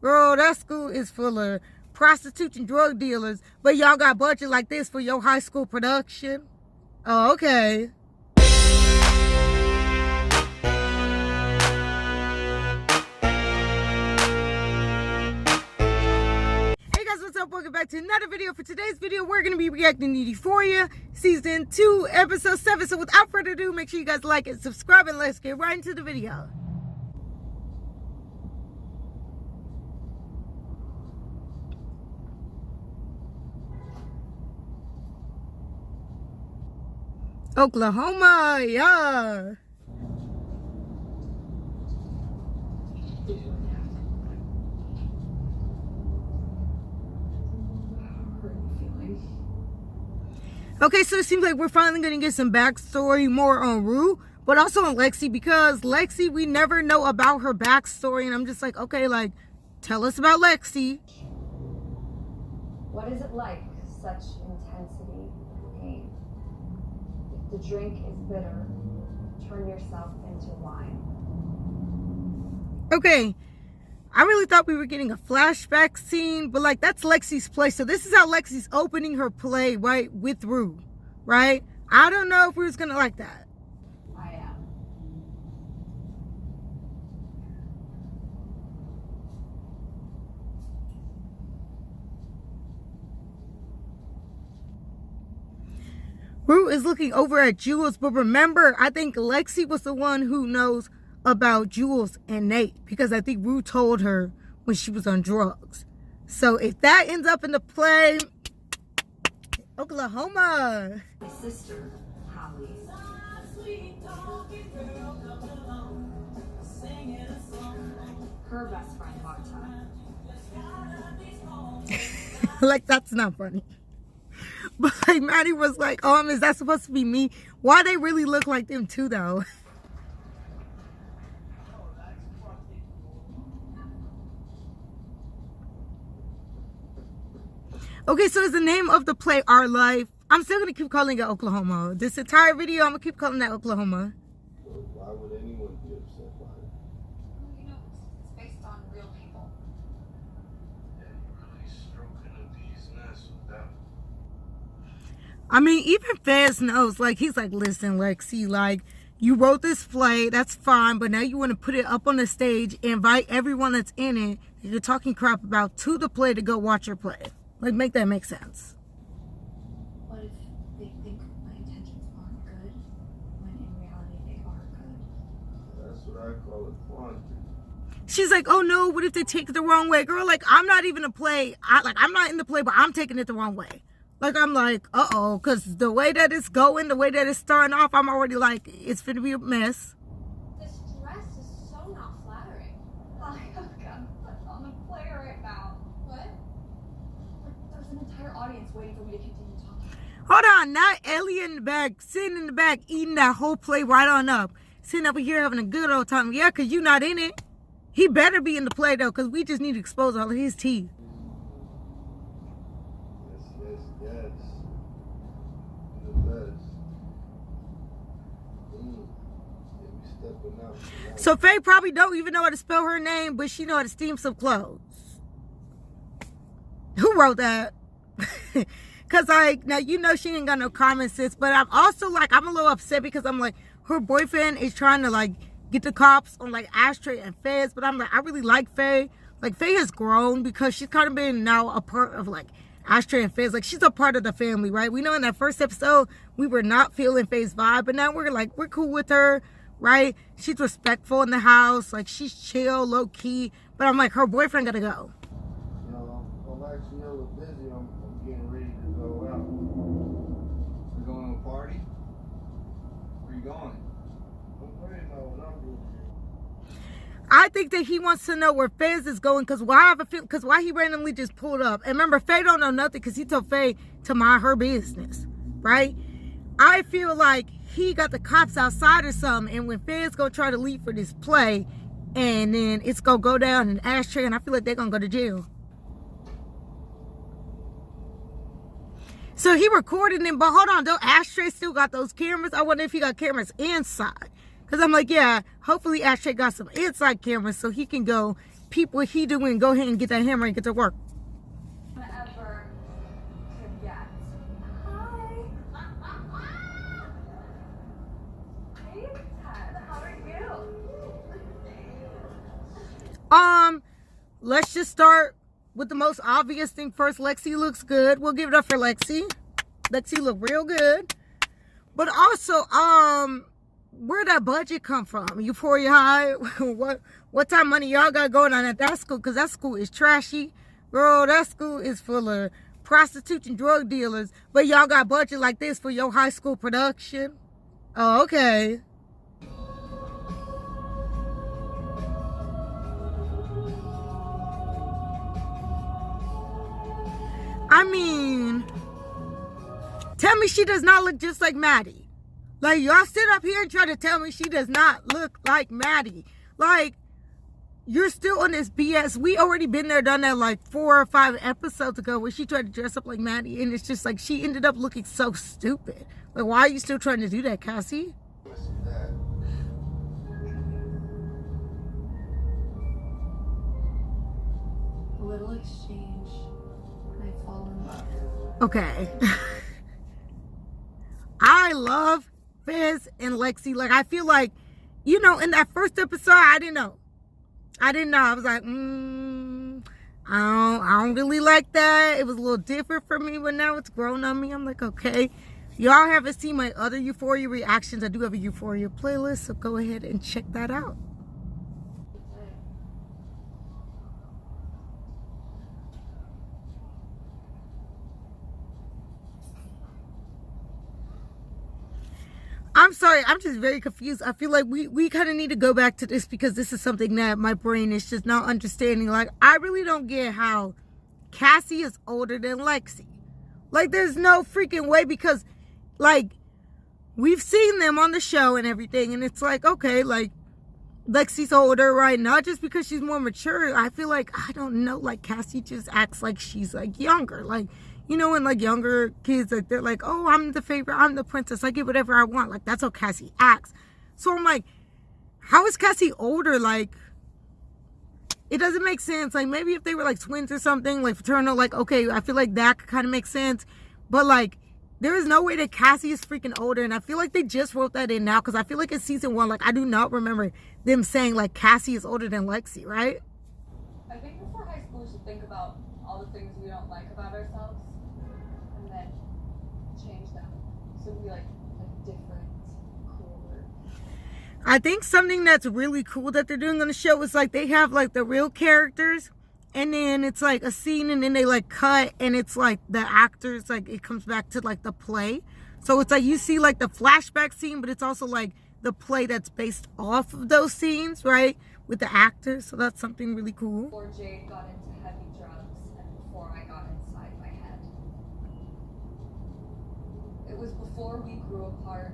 Girl, that school is full of prostitutes and drug dealers, but y'all got budget like this for your high school production? Oh, okay. Welcome back to another video. For today's video, we're going to be reacting to Euphoria Season 2, Episode 7. So without further ado, make sure you guys like and subscribe, and let's get right into the video. Oklahoma, yeah. Okay, so it seems like we're finally going to get some backstory more on Rue, but also on Lexi, because Lexi, we never know about her backstory, and I'm just like, okay, like, tell us about Lexi. What is it like, such intensity of pain? If the drink is bitter, turn yourself into wine. Okay, I really thought we were getting a flashback scene, but like that's Lexi's play. So this is how Lexi's opening her play, right, with Rue, right? I don't know if Rue's gonna like that. I am. Rue is looking over at Jules, but remember, I think Lexi was the one who knows about Jules and Nate, because I think Rue told her when she was on drugs. So if that ends up in the play, Oklahoma. My sister, Holly. Her best friend, Marta. Like, that's not funny. But like Maddie was like, is that supposed to be me? Why they really look like them too, though? Okay, so is the name of the play Our Life? I'm still going to keep calling it Oklahoma. This entire video, I'm going to keep calling that Oklahoma. Why would anyone be upset by it? You know, it's based on real people. Yeah, you're really stroking a bee's nest with that. I mean, even Fez knows. Like, he's like, listen, Lexi, like, you wrote this play, that's fine, but now you want to put it up on the stage, invite everyone that's in it that you're talking crap about to the play to go watch your play. Like, make that make sense. What if they think my intentions aren't good, when in reality they are good? That's what I call it quandary. She's like, oh no, what if they take it the wrong way? Girl, like, I'm not even a play. I'm not in the play, but I'm taking it the wrong way. Like, I'm like, uh-oh, because the way that it's going, the way that it's starting off, I'm already like, it's finna be a mess. This dress is so not flattering. I have got on the play right now. What? There's an entire audience waiting for me to continue talking. Hold on, not Ellie in the back, sitting in the back, eating that whole play right on up. Sitting over here having a good old time. Yeah, because you not in it. He better be in the play, though, because we just need to expose all of his teeth. Yes. The best. They be stepping out. So Faye probably don't even know how to spell her name, but she know how to steam some clothes. Who wrote that? Because, like, now, you know she ain't got no common sense, but I'm also, like, I'm a little upset because I'm, like, her boyfriend is trying to, like, get the cops on, like, Ashtray and Fez, but I'm, like, I really like Faye. Like, Faye has grown because she's kind of been now a part of, like, Ashtray and Fez. Like, she's a part of the family, right? We know in that first episode, we were not feeling Faye's vibe, but now we're, like, we're cool with her, right? She's respectful in the house. Like, she's chill, low-key, but I'm, like, her boyfriend gotta go. I'm actually a little busy. I'm getting ready to go out. We're going to a party? Where you going? I'm ready to know what I'm doing. I think that he wants to know where Fez is going, because why he randomly just pulled up. And remember, Faye don't know nothing because he told Faye to mind her business, right? I feel like he got the cops outside or something, and when Fez gonna try to leave for this play, and then it's gonna go down in Ashtray, and I feel like they're gonna go to jail. So he recorded him, but hold on, though, Ashtray still got those cameras. I wonder if he got cameras inside. Because I'm like, yeah, hopefully Ashtray got some inside cameras so he can go peep what he doing and go ahead and get that hammer and get to work. Ever could get. Hi. Hey, Ted. How are you? Let's just start with the most obvious thing first. Lexi looks good. We'll give it up for Lexi. Lexi look real good. But also, where'd that budget come from? Euphoria High? what type of money y'all got going on at that school? Because that school is trashy. Girl, that school is full of prostitutes and drug dealers. But y'all got budget like this for your high school production? Oh, okay. I mean, tell me she does not look just like Maddie. Like, y'all sit up here and try to tell me she does not look like Maddie. Like, you're still on this BS. We already been there, done that like 4 or 5 episodes ago where she tried to dress up like Maddie. And it's just like, she ended up looking so stupid. Like, why are you still trying to do that, Cassie? A little exchange, and I fall in love. Okay. I love Fizz and Lexi. Like, I feel like, you know, in that first episode, I didn't know. I was like, I don't really like that. It was a little different for me, but now it's grown on me. I'm like, okay. Y'all haven't seen my other Euphoria reactions. I do have a Euphoria playlist, so go ahead and check that out. I'm sorry, I'm just very confused. I feel like we kind of need to go back to this because this is something that my brain is just not understanding. Like, I really don't get how Cassie is older than Lexi. Like, there's no freaking way because, like, we've seen them on the show and everything. And it's like, okay, like, Lexi's older, right? Not just because she's more mature. I feel like, I don't know, like, Cassie just acts like she's, like, younger. Like, you know, when like younger kids, like they're like, oh, I'm the favorite, I'm the princess, I get whatever I want. Like, that's how Cassie acts. So I'm like, how is Cassie older? Like, it doesn't make sense. Like, maybe if they were like twins or something, like fraternal, like, okay, I feel like that could kind of make sense. But like, there is no way that Cassie is freaking older. And I feel like they just wrote that in now because I feel like in season 1, like, I do not remember them saying like Cassie is older than Lexi, right? I think before high school, we should think about all the things we don't like about ourselves. And then change them so we like a different, cooler. I think something that's really cool that they're doing on the show is like they have like the real characters and then it's like a scene and then they like cut and it's like the actors, like it comes back to like the play. So it's like you see like the flashback scene, but it's also like the play that's based off of those scenes, right? With the actors. So that's something really cool. Before Jade got into heavy drugs and before I got inside my head. It was before we grew apart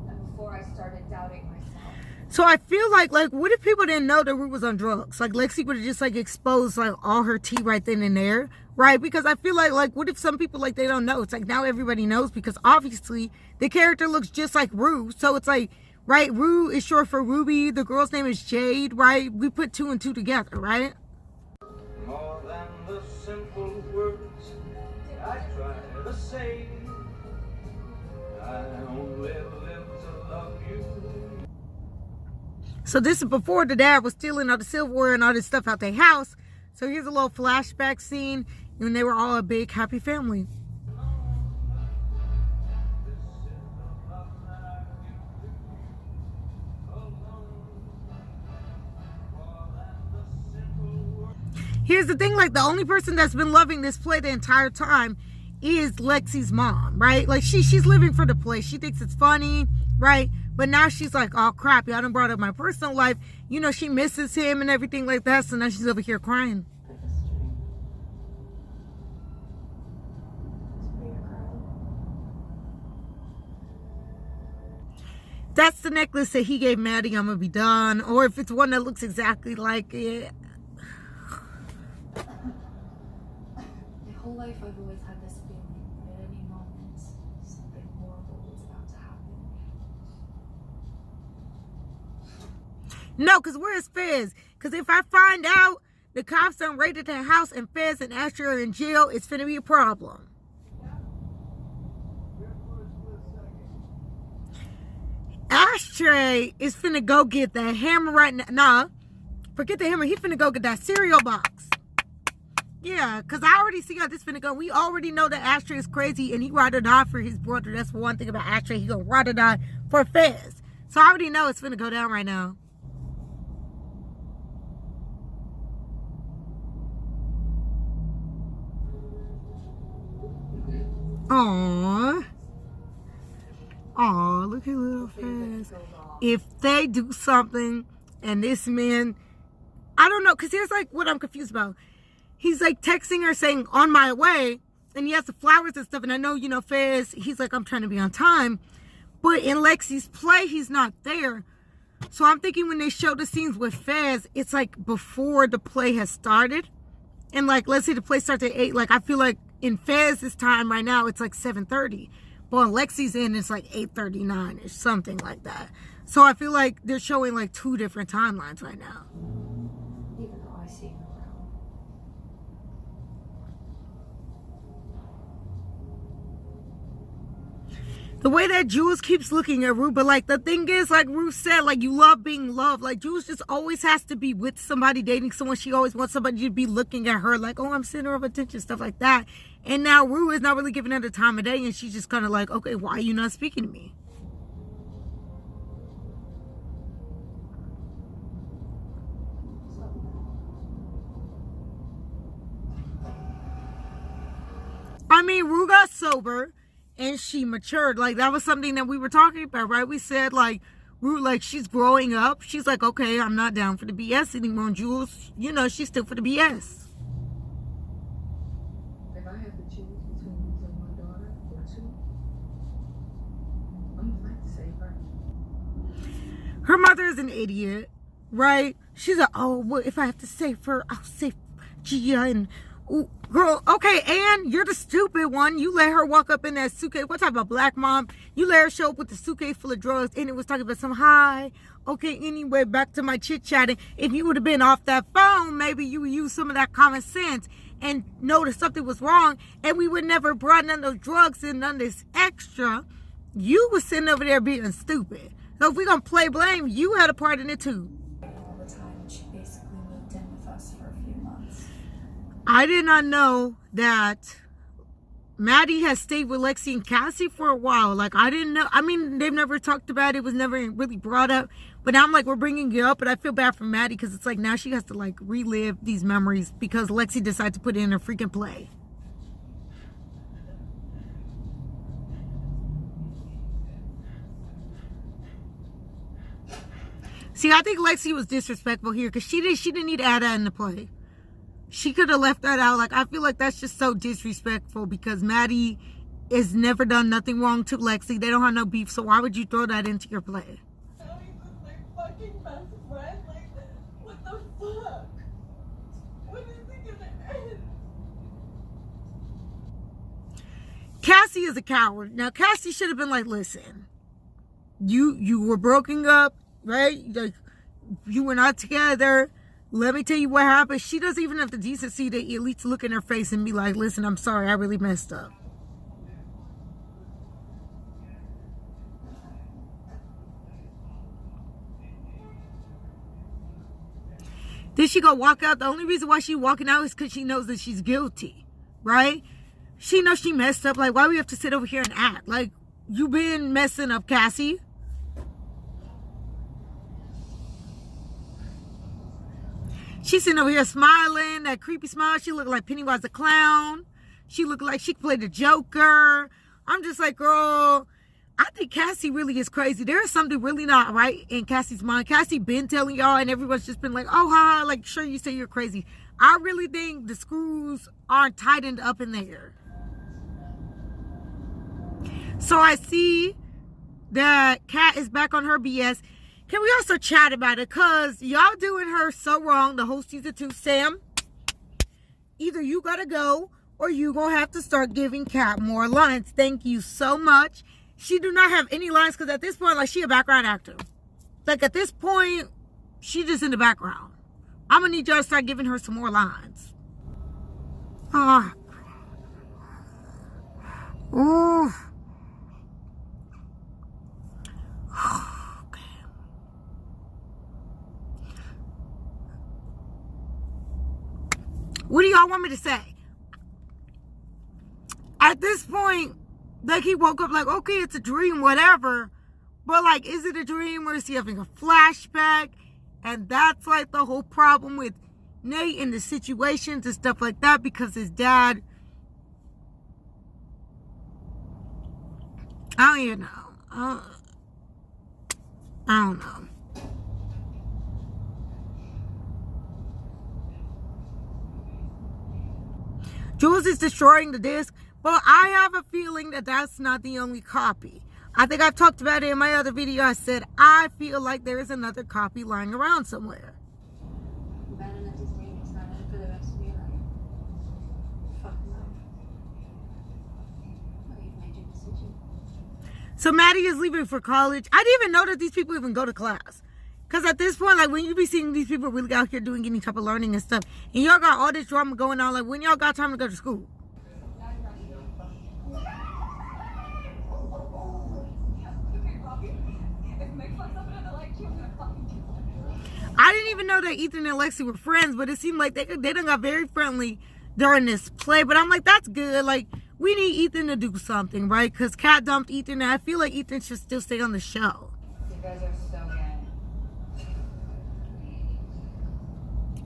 and before I started doubting myself. So I feel like what if people didn't know that Rue was on drugs? Like Lexi would have just like exposed like all her tea right then and there, right? Because I feel like what if some people like they don't know? It's like now everybody knows because obviously the character looks just like Rue. So it's like, right, Rue is short for Ruby. The girl's name is Jade, right? We put 2 and 2 together, right? More than the simple words I try to say. I only live to love you. So this is before the dad was stealing all the silverware and all this stuff out their house. So here's a little flashback scene when they were all a big happy family. Here's the thing, like the only person that's been loving this play the entire time is Lexi's mom, right? Like she's living for the play. She thinks it's funny, right? But now she's like, oh crap, y'all done brought up my personal life. You know, she misses him and everything like that. So now she's over here crying. That's the necklace that he gave Maddie, I'm gonna be done. Or if it's one that looks exactly like it. My whole life I've always had this feeling that at any moment something horrible was about to happen. No, because where's Fizz? Because if I find out The cops done raided their house and Fez and Asher are in jail. It's finna be a problem. Ashtray is finna go get that hammer right now. Nah, forget the hammer. He finna go get that cereal box. Yeah, because I already see how this finna go. We already know that Ashtray is crazy and he ride or die for his brother. That's one thing about Ashtray. He gonna ride or die for Fez. So I already know it's finna go down right now. Aww. Aw, look at little Fez. If they do something and this man, I don't know, because here's like what I'm confused about. He's like texting her saying, on my way, and he has the flowers and stuff. And I know, you know, Fez, he's like, I'm trying to be on time. But in Lexi's play, he's not there. So I'm thinking when they show the scenes with Fez, it's like before the play has started. And like, let's say the play starts at 8. Like, I feel like in Fez's time right now, it's like 7:30. But when Lexi's in, it's like 8:39 or something like that. So I feel like they're showing like 2 different timelines right now. Even though I see him around. The way that Jules keeps looking at Rue, but like the thing is, like Rue said, like you love being loved. Like Jules just always has to be with somebody, dating someone. She always wants somebody to be looking at her like, oh, I'm center of attention, stuff like that. And now Rue is not really giving her the time of day, and she's just kind of like, okay, why are you not speaking to me? I mean, Rue got sober and she matured. Like, that was something that we were talking about, right? We said, like, Rue, like, she's growing up. She's like, okay, I'm not down for the BS anymore. And Jules, you know, she's still for the BS. If I had to choose between losing my daughter or 2, I'm gonna fight to save her. Her mother is an idiot, right? She's like, oh, well, if I have to save her, I'll save Gia. And ooh, girl, okay, Ann, you're the stupid one. You let her walk up in that suitcase. What type of black mom? You let her show up with the suitcase full of drugs, and it was talking about some hi. Okay, anyway, back to my chit-chatting. If you would have been off that phone, maybe you would use some of that common sense and notice something was wrong, and we would never brought none of those drugs and none of this extra. You was sitting over there being stupid. So if we're going to play blame, you had a part in it too. All the time, she basically moved in with us for a few months. I did not know that Maddie has stayed with Lexi and Cassie for a while. Like, I didn't know. I mean, they've never talked about it. It was never really brought up. But now I'm like, we're bringing it up. But I feel bad for Maddie because it's like now she has to like relive these memories because Lexi decided to put it in her freaking play. See, I think Lexi was disrespectful here because she didn't need to add that in the play. She could have left that out. Like, I feel like that's just so disrespectful because Maddie has never done nothing wrong to Lexi. They don't have no beef, so why would you throw that into your play? Now he's just like fucking best friend. Like, what the fuck? When is it gonna end? Cassie is a coward. Now, Cassie should have been like, listen, you were broken up, right? Like, you were not together. Let me tell you what happened. She doesn't even have the decency to at least look in her face and be like, listen, I'm sorry, I really messed up. Then she go walk out. The only reason why she's walking out is because she knows that she's guilty, right? She knows she messed up. Like, why do we have to sit over here and act? Like, you been messing up, Cassie. She's sitting over here smiling, that creepy smile. She looked like Pennywise the Clown. She looked like she played the Joker. I'm just like, girl, I think Cassie really is crazy. There is something really not right in Cassie's mind. Cassie been telling y'all, and everyone's just been like, oh, ha, like, sure, you say you're crazy. I really think the screws aren't tightened up in there. So I see that Kat is back on her BS. Can we also chat about it? Because y'all doing her so wrong the whole season 2. Sam, either you gotta go or you gonna have to start giving Kat more lines. Thank you so much. She do not have any lines because at this point, like, she a background actor. Like, at this point, she just in the background. I'm gonna need y'all to start giving her some more lines. Ah. Ooh. Okay. What do y'all want me to say? At this point, like, he woke up like, okay, it's a dream, whatever. But, like, is it a dream or is he having a flashback? And that's, like, the whole problem with Nate and the situations and stuff like that, because his dad, I don't even know. I don't know. Jules is destroying the disc, but I have a feeling that that's not the only copy. I think I've talked about it in my other video. I said I feel like there is another copy lying around somewhere. So Maddie is leaving for college. I didn't even know that these people even go to class. Because at this point, like, when you be seeing these people really out here doing any type of learning and stuff, and y'all got all this drama going on, like, when y'all got time to go to school? I didn't even know that Ethan and Lexi were friends, but it seemed like they done got very friendly during this play. But I'm like, that's good. Like, we need Ethan to do something, right? Because Kat dumped Ethan, and I feel like Ethan should still stay on the show. You guys are so good.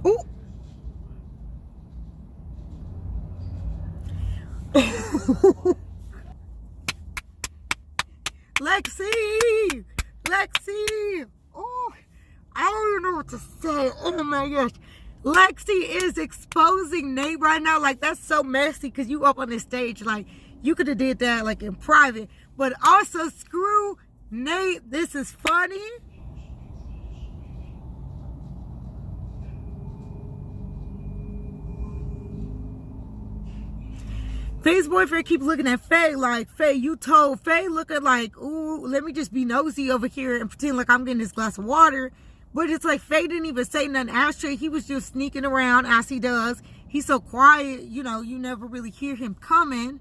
Ooh. Lexi! Lexi! Oh, I don't even know what to say. Oh my gosh. Lexi is exposing Nate right now. Like, that's so messy because you up on the stage. Like, you could have did that, like, in private. But also, screw Nate. This is funny. Faye's boyfriend keeps looking at Faye like, Faye, you told Faye, looking like, ooh, let me just be nosy over here and pretend like I'm getting this glass of water. But it's like Faye didn't even say nothing Ashtray. He was just sneaking around as he does. He's so quiet, you know, you never really hear him coming.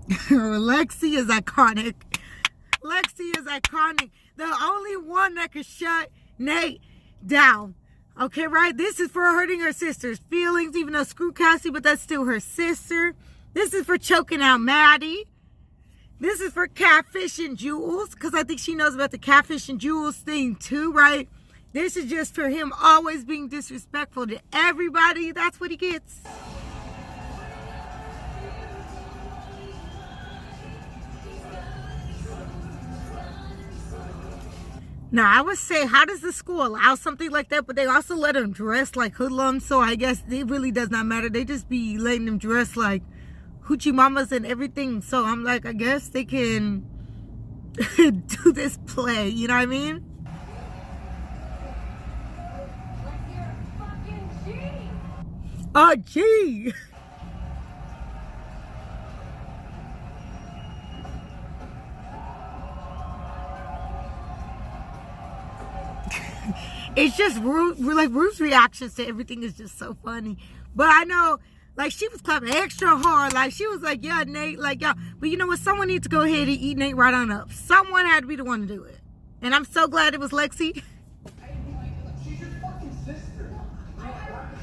Lexi is iconic. Lexi is iconic. The only one that could shut Nate down. Okay, right? This is for hurting her sister's feelings, even though screw Cassie, but that's still her sister. This is for choking out Maddie. This is for catfishing Jules, because I think she knows about the catfishing Jules thing too, right? This is just for him always being disrespectful to everybody. That's what he gets. Now, I would say, how does the school allow something like that? But they also let them dress like hoodlums, so I guess it really does not matter. They just be letting them dress like hoochie mamas and everything. So I'm like, I guess they can do this play, you know what I mean? Oh, gee. It's just Ruth's reactions to everything is just so funny. But I know, like, she was clapping extra hard. Like, she was like, yeah, Nate, like, yeah. But you know what? Someone needs to go ahead and eat Nate right on up. Someone had to be the one to do it. And I'm so glad it was Lexi. She's your fucking sister.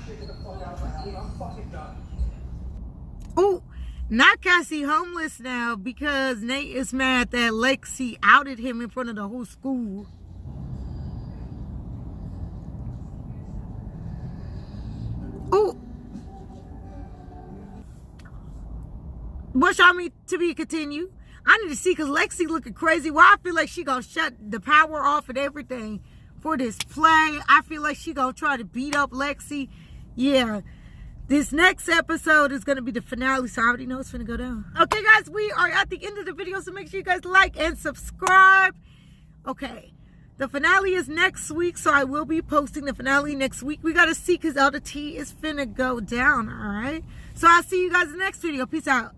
Get the fuck out of my house. I'm fucking done. Oh, not Cassie homeless now because Nate is mad that Lexi outed him in front of the whole school. Oh, what y'all mean to be continued? I need to see because Lexi looking crazy. Well, I feel like she gonna shut the power off and everything for this play. I feel like she gonna try to beat up Lexi. Yeah, this next episode is gonna be the finale, so I already know it's gonna go down. Okay, guys, we are at the end of the video, so make sure you guys like and subscribe. Okay. The finale is next week, so I will be posting the finale next week. We got to see because all the tea is finna go down, all right? So I'll see you guys in the next video. Peace out.